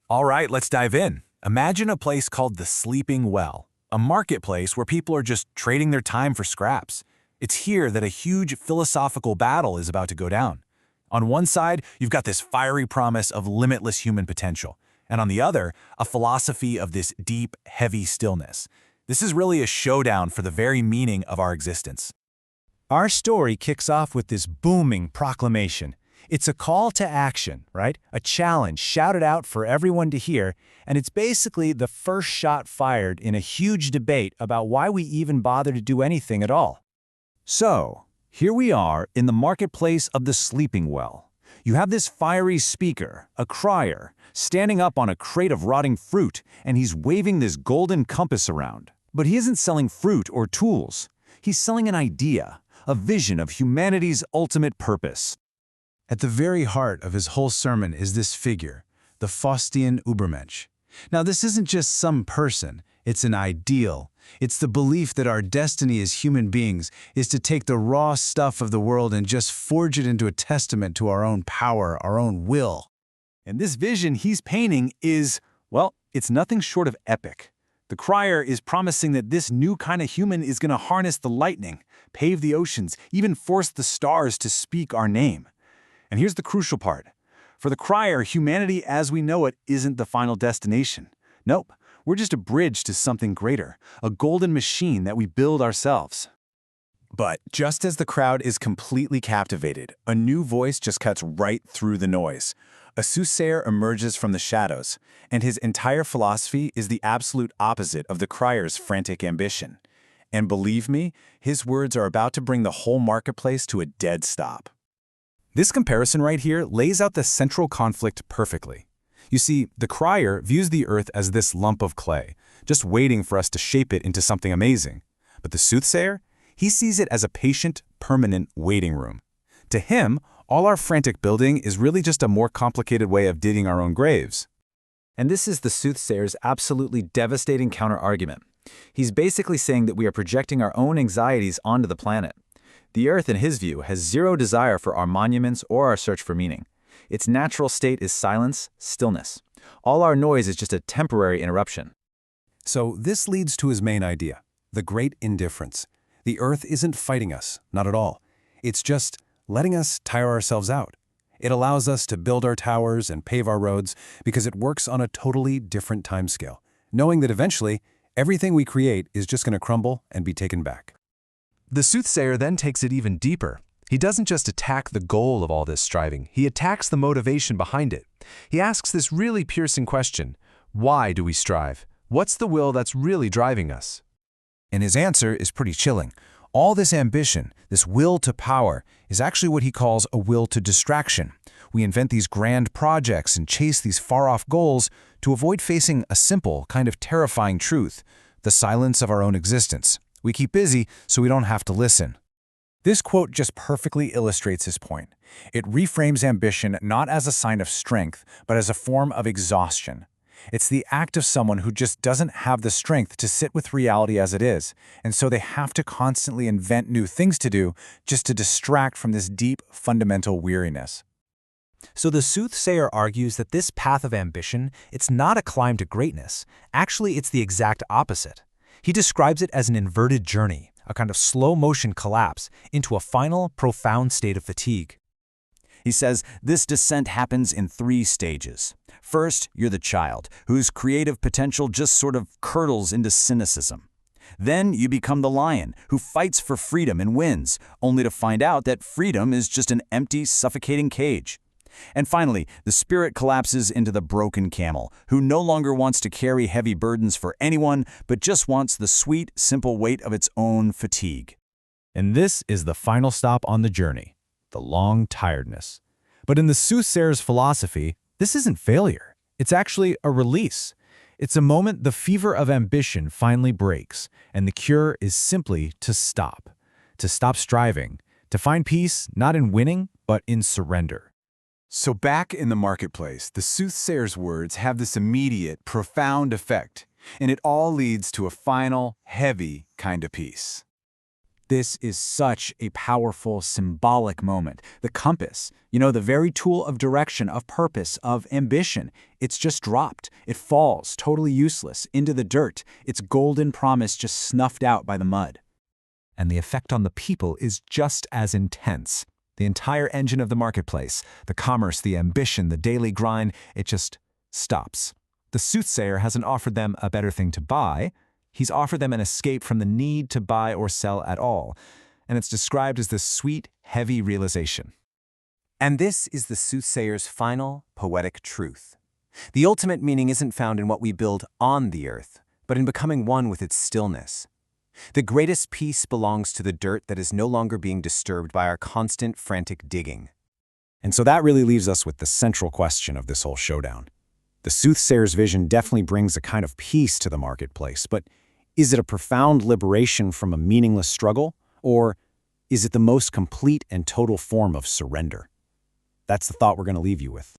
All right, let's dive in. Imagine a place called the Sleeping Well, a marketplace where people are just trading their time for scraps. It's here that a huge philosophical battle is about to go down. On one side, you've got this fiery promise of limitless human potential, and on the other, a philosophy of this deep, heavy stillness. This is really a showdown for the very meaning of our existence. Our story kicks off with this booming proclamation. It's a call to action, right? A challenge shouted out for everyone to hear, and it's basically the first shot fired in a huge debate about why we even bother to do anything at all. So, here we are in the marketplace of the Sleeping Well. You have this fiery speaker, a crier, standing up on a crate of rotting fruit, and he's waving this golden compass around. But he isn't selling fruit or tools. He's selling an idea, a vision of humanity's ultimate purpose. At the very heart of his whole sermon is this figure, the Faustian Übermensch. Now, this isn't just some person, it's an ideal. It's the belief that our destiny as human beings is to take the raw stuff of the world and just forge it into a testament to our own power, our own will. And this vision he's painting is, well, it's nothing short of epic. The crier is promising that this new kind of human is going to harness the lightning, pave the oceans, even force the stars to speak our name. And here's the crucial part. For the crier, humanity as we know it isn't the final destination. Nope, we're just a bridge to something greater, a golden machine that we build ourselves. But just as the crowd is completely captivated, a new voice just cuts right through the noise. A soothsayer emerges from the shadows, and his entire philosophy is the absolute opposite of the crier's frantic ambition. And believe me, his words are about to bring the whole marketplace to a dead stop. This comparison right here lays out the central conflict perfectly. You see, the crier views the earth as this lump of clay, just waiting for us to shape it into something amazing. But the soothsayer, he sees it as a patient, permanent waiting room. To him, all our frantic building is really just a more complicated way of digging our own graves. And this is the soothsayer's absolutely devastating counter-argument. He's basically saying that we are projecting our own anxieties onto the planet. The Earth, in his view, has zero desire for our monuments or our search for meaning. Its natural state is silence, stillness. All our noise is just a temporary interruption. So this leads to his main idea, the great indifference. The Earth isn't fighting us, not at all. It's just letting us tire ourselves out. It allows us to build our towers and pave our roads because it works on a totally different timescale, knowing that eventually everything we create is just going to crumble and be taken back. The soothsayer then takes it even deeper. He doesn't just attack the goal of all this striving, he attacks the motivation behind it. He asks this really piercing question: why do we strive? What's the will that's really driving us? And his answer is pretty chilling. All this ambition, this will to power, is actually what he calls a will to distraction. We invent these grand projects and chase these far-off goals to avoid facing a simple, kind of terrifying truth, the silence of our own existence. We keep busy so we don't have to listen. This quote just perfectly illustrates his point. It reframes ambition not as a sign of strength, but as a form of exhaustion. It's the act of someone who just doesn't have the strength to sit with reality as it is, and so they have to constantly invent new things to do just to distract from this deep, fundamental weariness. So the soothsayer argues that this path of ambition, it's not a climb to greatness. Actually, it's the exact opposite. He describes it as an inverted journey, a kind of slow-motion collapse into a final, profound state of fatigue. He says this descent happens in 3 stages. First, you're the child, whose creative potential just sort of curdles into cynicism. Then you become the lion, who fights for freedom and wins, only to find out that freedom is just an empty, suffocating cage. And finally, the spirit collapses into the broken camel, who no longer wants to carry heavy burdens for anyone, but just wants the sweet, simple weight of its own fatigue. And this is the final stop on the journey, the long tiredness. But in the soothsayer's philosophy, this isn't failure. It's actually a release. It's a moment the fever of ambition finally breaks, and the cure is simply to stop striving, to find peace not in winning, but in surrender. So back in the marketplace, the soothsayer's words have this immediate, profound effect, and it all leads to a final, heavy kind of peace. This is such a powerful, symbolic moment. The compass, the very tool of direction, of purpose, of ambition, it's just dropped. It falls, totally useless, into the dirt, its golden promise just snuffed out by the mud. And the effect on the people is just as intense. The entire engine of the marketplace, the commerce, the ambition, the daily grind, it just stops. The soothsayer hasn't offered them a better thing to buy. He's offered them an escape from the need to buy or sell at all, and it's described as this sweet, heavy realization. And this is the soothsayer's final, poetic truth. The ultimate meaning isn't found in what we build on the earth, but in becoming one with its stillness. The greatest peace belongs to the dirt that is no longer being disturbed by our constant, frantic digging. And so that really leaves us with the central question of this whole showdown. The soothsayer's vision definitely brings a kind of peace to the marketplace, but is it a profound liberation from a meaningless struggle, or is it the most complete and total form of surrender? That's the thought we're going to leave you with.